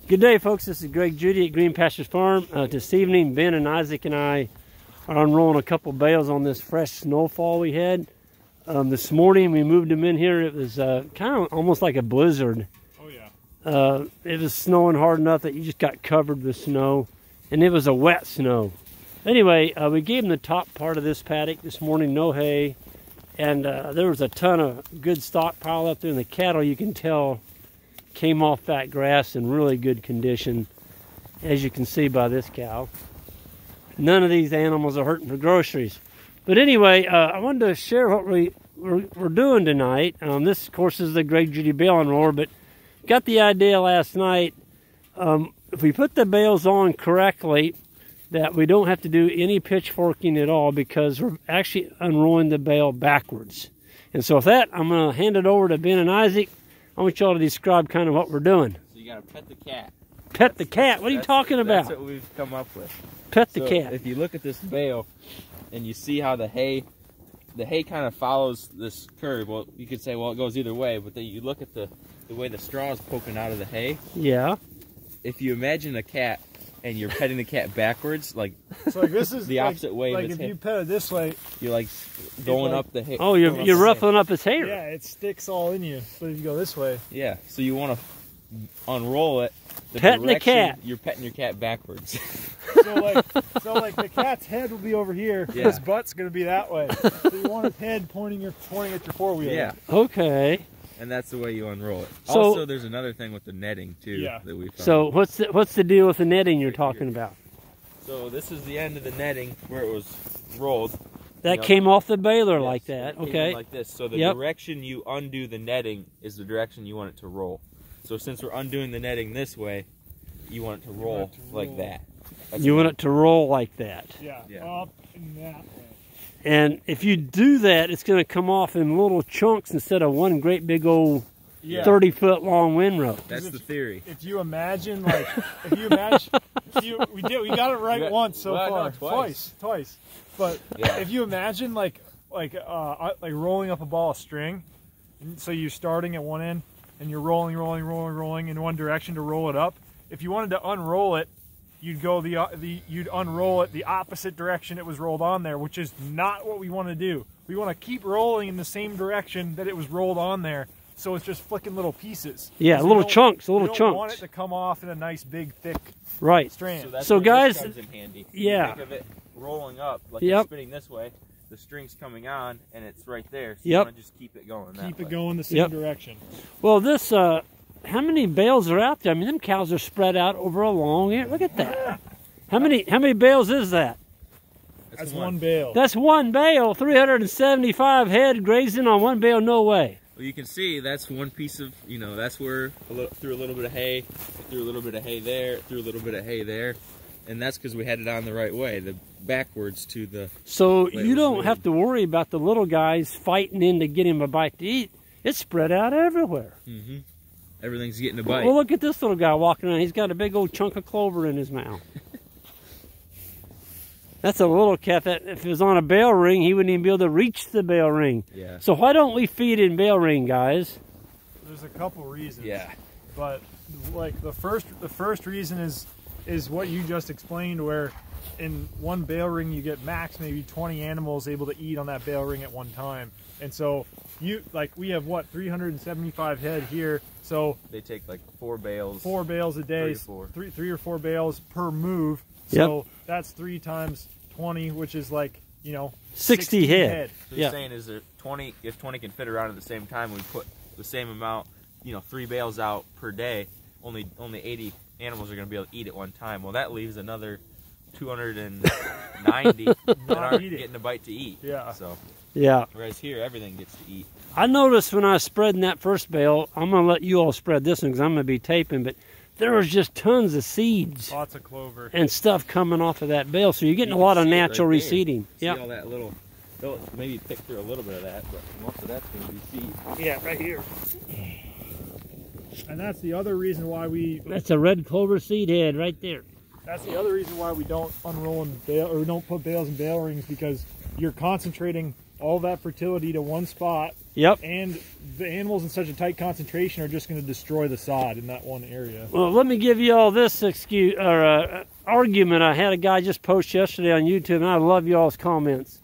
Good day, folks. This is Greg Judy at Green Pastures Farm. This evening, Ben and Isaac and I are unrolling a couple bales on this fresh snowfall we had. This morning, we moved them in here. It was kind of almost like a blizzard. Oh, yeah. It was snowing hard enough that you just got covered with snow, and it was a wet snow. Anyway, we gave them the top part of this paddock this morning, no hay, and there was a ton of good stockpile up there, and the cattle, you can tell, came off that grass in really good condition, as you can see by this cow. None of these animals are hurting for groceries. But anyway, I wanted to share what we're doing tonight. This, of course, is the Greg Judy bale unroller, but got the idea last night, if we put the bales on correctly, that we don't have to do any pitchforking at all, because we're actually unrolling the bale backwards. And so with that, I'm going to hand it over to Ben and Isaac. I want y'all to describe kind of what we're doing. So you got to pet the cat. Pet the cat? What are you talking about? That's what we've come up with. Pet the cat. If you look at this bale and you see how the hay kind of follows this curve. Well, you could say, well, it goes either way, but then you look at the way the straw is poking out of the hay. Yeah. If you imagine a cat and you're petting the cat backwards, like, so like this is the opposite way. Like if you pet it this way, you're like going up the hay. Oh, you're ruffling up his hair. Yeah, it sticks all in you. But if you go this way, yeah. So you want to unroll it. Petting the cat. You're petting your cat backwards. so like the cat's head will be over here. Yeah. His butt's gonna be that way. So you want his head pointing at your four-wheeler. Yeah. Okay. And that's the way you unroll it. So, also, there's another thing with the netting too. Yeah. That we found. So what's the deal with the netting you're talking about? So this is the end of the netting where it was rolled. That came off the baler, yes, like that. It came okay. in like this. So the Yep. direction you undo the netting is the direction you want it to roll. So since we're undoing the netting this way, you want it to roll like that. You want it to roll like that. Yeah. Up and that way. And if you do that, it's going to come off in little chunks instead of one great big old 30-foot long windrow. That's the theory. If you imagine, like, we got it right once so far. No, twice. But if you imagine like rolling up a ball of string, so you're starting at one end and you're rolling in one direction to roll it up. If you wanted to unroll it, you'd go you'd unroll it the opposite direction it was rolled on there, which is not what we want to do. We want to keep rolling in the same direction that it was rolled on there, so it's just flicking little pieces. Yeah, little chunks, You don't want it to come off in a nice big thick strand. So, that's so where guys, this comes in handy. Yeah. You think of it rolling up, like it's spinning this way, the string's coming on, and it's right there. So you want to just keep it going that way. Keep it going the same direction. Well, this how many bales are out there? I mean, them cows are spread out over a long area. Look at that. How many bales is that? That's one bale. That's one bale. 375 head grazing on one bale. No way. Well, you can see that's one piece of, that's where threw a little bit of hay, threw a little bit of hay there, threw a little bit of hay there, and that's because we had it on the right way, the backwards to the. So you don't have to worry about the little guys fighting in to get him a bite to eat. It's spread out everywhere. Mm-hmm. Everything's getting a bite. Well, look at this little guy walking around. He's got a big old chunk of clover in his mouth. That's a little cat that if it was on a bale ring, he wouldn't even be able to reach the bale ring. Yeah. So why don't we feed in bale ring, guys? There's a couple reasons. Yeah. But like the first reason is what you just explained, where in one bale ring you get max maybe 20 animals able to eat on that bale ring at one time. And so we have what, 375 head here, so they take like 4 bales a day, three or four bales per move. So that's 3 times 20, which is like 60 head. So you're saying is there 20? If 20 can fit around at the same time, we put the same amount, 3 bales out per day. Only 80 animals are going to be able to eat at one time. Well, that leaves another 290 that aren't getting a bite to eat. Yeah. So. Yeah. Whereas here, everything gets to eat. I noticed when I was spreading that first bale, I'm going to let you all spread this one because I'm going to be taping, but there was just tons of seeds. Lots of clover. And stuff coming off of that bale, so you're getting a lot of natural reseeding. See all that little, they'll maybe pick through a little bit of that, but most of that's going to be seed. Yeah, right here. And that's the other reason why That's a red clover seed head right there. That's the other reason why we don't unroll in bale, or we don't put bales in bale rings, because you're concentrating all that fertility to one spot. Yep. And the animals in such a tight concentration are just going to destroy the sod in that one area. Well, let me give you all this excuse or argument. I had a guy just post yesterday on YouTube, and I love y'all's comments.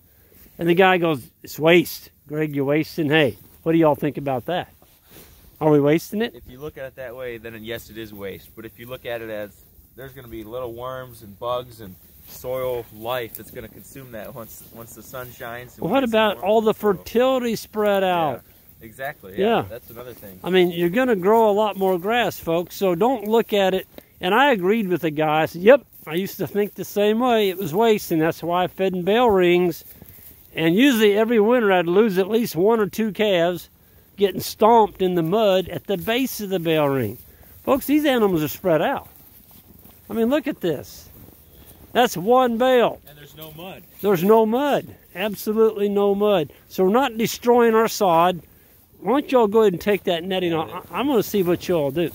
And the guy goes, "It's waste, Greg. You're wasting hay." What do y'all think about that? Are we wasting it? If you look at it that way, then yes, it is waste. But if you look at it as there's going to be little worms and bugs and soil life that's going to consume that once the sun shines. Well, what about all the fertility spread out? Yeah, exactly. Yeah, that's another thing. I mean, you're going to grow a lot more grass, folks. So don't look at it. And I agreed with the guy. I said, "Yep, I used to think the same way. It was waste, and that's why I fed in bale rings. And usually every winter I'd lose at least 1 or 2 calves getting stomped in the mud at the base of the bale ring." Folks, these animals are spread out. I mean, look at this. That's one bale. And there's no mud. There's no mud. Absolutely no mud. So we're not destroying our sod. Why don't y'all go ahead and take that netting off? I'm going to see what y'all do.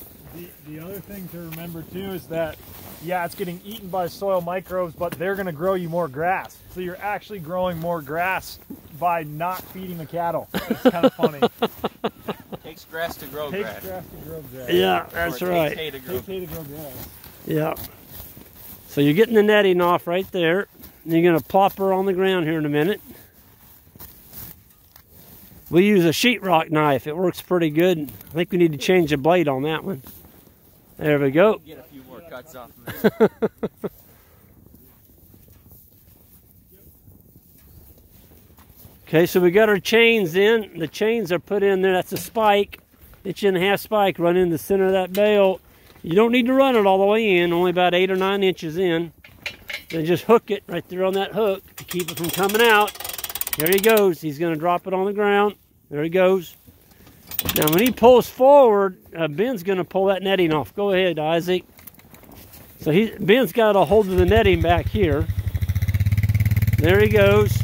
The other thing to remember too is that, yeah, it's getting eaten by soil microbes, but they're going to grow you more grass. So you're actually growing more grass by not feeding the cattle. It's kind of funny. Takes grass to grow grass. Takes grass to grow grass. Yeah, that's right. Takes hay to grow grass. Yeah. So you're getting the netting off right there. And you're going to plop her on the ground here in a minute. We use a sheetrock knife. It works pretty good. I think we need to change the blade on that one. There we go. Get a few more cuts off of it. Okay, so we got our chains in. The chains are put in there. That's a spike, 1.5 inch spike, run in the center of that bale. You don't need to run it all the way in, only about 8 or 9 inches in. Then just hook it right there on that hook to keep it from coming out. There he goes. He's going to drop it on the ground. There he goes. Now, when he pulls forward, Ben's going to pull that netting off. Go ahead, Isaac. So Ben's got a hold of the netting back here. There he goes.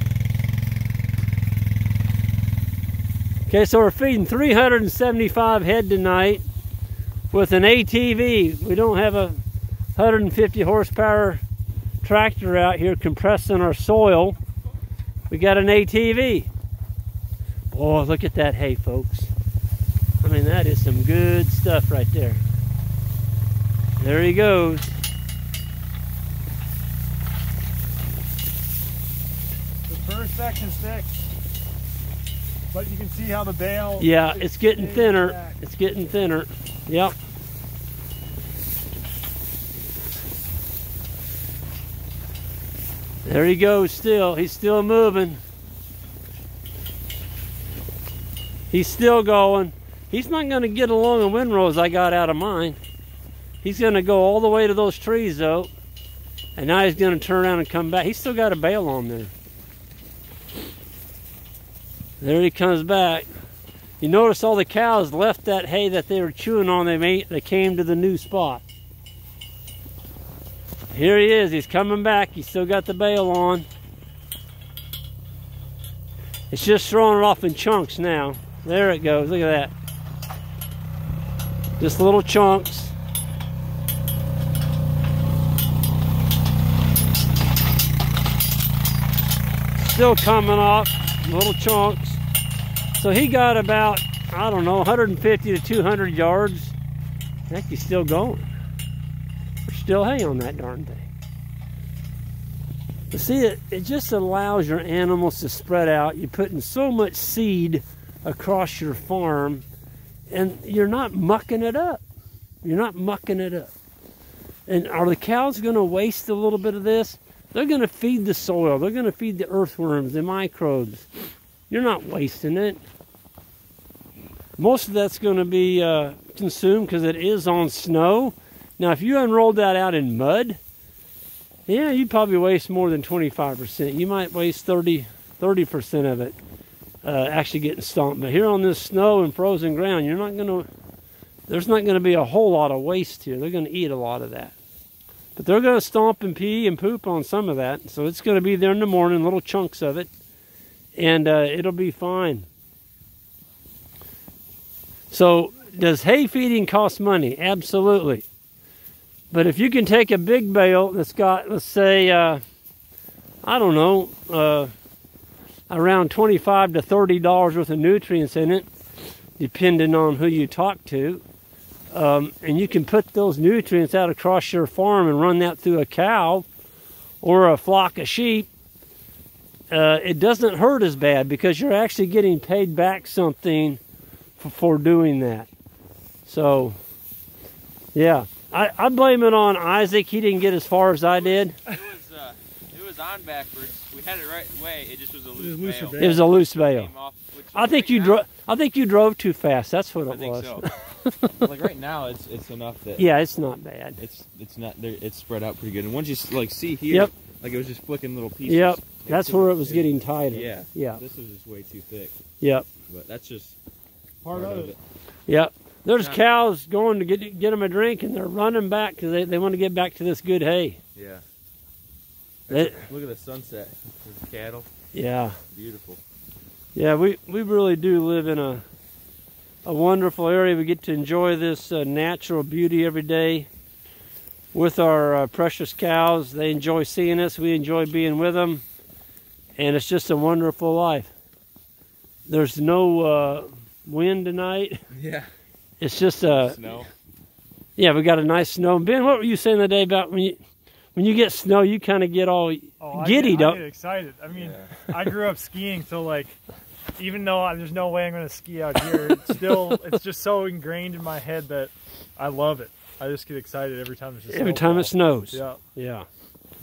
Okay, so we're feeding 375 head tonight with an ATV. We don't have a 150 horsepower tractor out here compressing our soil. We got an ATV. Boy, look at that hay, folks. I mean, that is some good stuff right there. There he goes. The first section's thick, but you can see how the bale... Yeah, it's getting thinner. Back. It's getting thinner. Yep. There he goes still. He's still moving. He's still going. He's not going to get along the windrows I got out of mine. He's going to go all the way to those trees, though. And now he's going to turn around and come back. He's still got a bale on there. There he comes back. You notice all the cows left that hay that they were chewing on. They came to the new spot. Here he is. He's coming back. He's still got the bale on. It's just throwing it off in chunks now. There it goes. Look at that. Just little chunks. Still coming off. Little chunks. So he got about, I don't know, 150 to 200 yards. Heck, he's still going. There's still hay on that darn thing. But see, it just allows your animals to spread out. You're putting so much seed across your farm, and you're not mucking it up. You're not mucking it up. And are the cows going to waste a little bit of this? They're going to feed the soil. They're going to feed the earthworms, the microbes. You're not wasting it. Most of that's going to be consumed because it is on snow. Now, if you unrolled that out in mud, yeah, you'd probably waste more than 25%. You might waste 30% of it actually getting stomped. But here on this snow and frozen ground, there's not going to be a whole lot of waste here. They're going to eat a lot of that. But they're going to stomp and pee and poop on some of that. So it's going to be there in the morning, little chunks of it. And it'll be fine. So does hay feeding cost money? Absolutely. But if you can take a big bale that's got, let's say, I don't know, around $25 to $30 worth of nutrients in it, depending on who you talk to. And you can put those nutrients out across your farm and run that through a cow or a flock of sheep. It doesn't hurt as bad because you're actually getting paid back something for doing that. So, yeah, I blame it on Isaac. He didn't get as far as I did. It was on backwards. We had it right way. It just was a loose bale. It was a loose bale. I think you drove too fast. That's what it was. I think so. Like right now, it's enough that. Yeah, it's not bad. It's not. It's spread out pretty good. And once you like see here, yep. like it was just flicking little pieces. Yep. That's where it was getting tighter. Yeah. Yeah. This was just way too thick. Yep. But that's just part of it. Yep. There's cows going to get them a drink, and they're running back because they want to get back to this good hay. Yeah. Look at the sunset. There's cattle. Yeah. Beautiful. Yeah, we really do live in a wonderful area. We get to enjoy this natural beauty every day with our precious cows. They enjoy seeing us. We enjoy being with them. And it's just a wonderful life. There's no wind tonight. Yeah. It's just snow. Yeah, we got a nice snow. Ben, what were you saying the day about when you get snow, you kind of get all giddy, don't you? I get excited. I mean, I grew up skiing, so like, even though there's no way I'm going to ski out here, it's just so ingrained in my head that I love it. I just get excited every time there's a Every time it snows. Yeah. Yeah.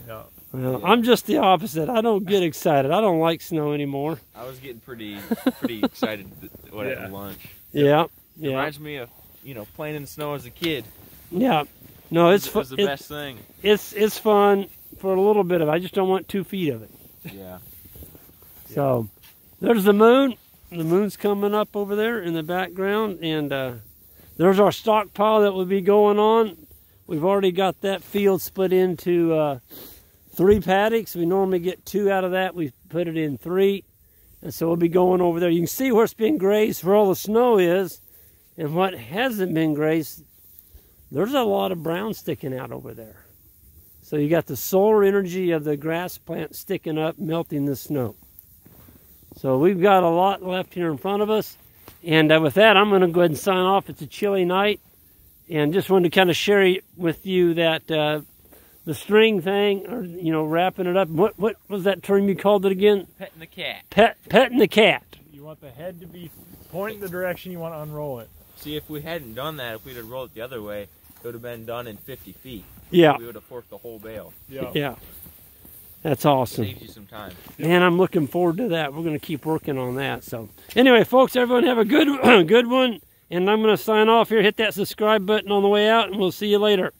Yeah. Well, I'm just the opposite. I don't get excited. I don't like snow anymore. I was getting pretty excited at lunch. Yeah. It reminds me of, playing in the snow as a kid. Yeah. No, it's fun. It was the best thing. It's fun for a little bit of it. I just don't want 2 feet of it. Yeah. So, there's the moon. The moon's coming up over there in the background, and there's our stockpile that will be going on. We've already got that field split into 3 paddocks. We normally get 2 out of that. We put it in 3, and so we'll be going over there. You can see where it's been grazed, where all the snow is, and what hasn't been grazed. There's a lot of brown sticking out over there. So you got the solar energy of the grass plant sticking up, melting the snow. So we've got a lot left here in front of us. And with that, I'm going to go ahead and sign off. It's a chilly night. And just wanted to kind of share with you that the string thing, or, wrapping it up. What was that term you called it again? Petting the cat. Petting the cat. You want the head to be pointing the direction you want to unroll it. See, if we hadn't done that, if we'd have rolled it the other way, it would have been done in 50 feet. Yeah. We would have forked the whole bale. Yeah. Yeah. That's awesome. Saves you some time. Man, I'm looking forward to that. We're going to keep working on that. So, anyway, folks, everyone have a good one. And I'm going to sign off here. Hit that subscribe button on the way out, and we'll see you later.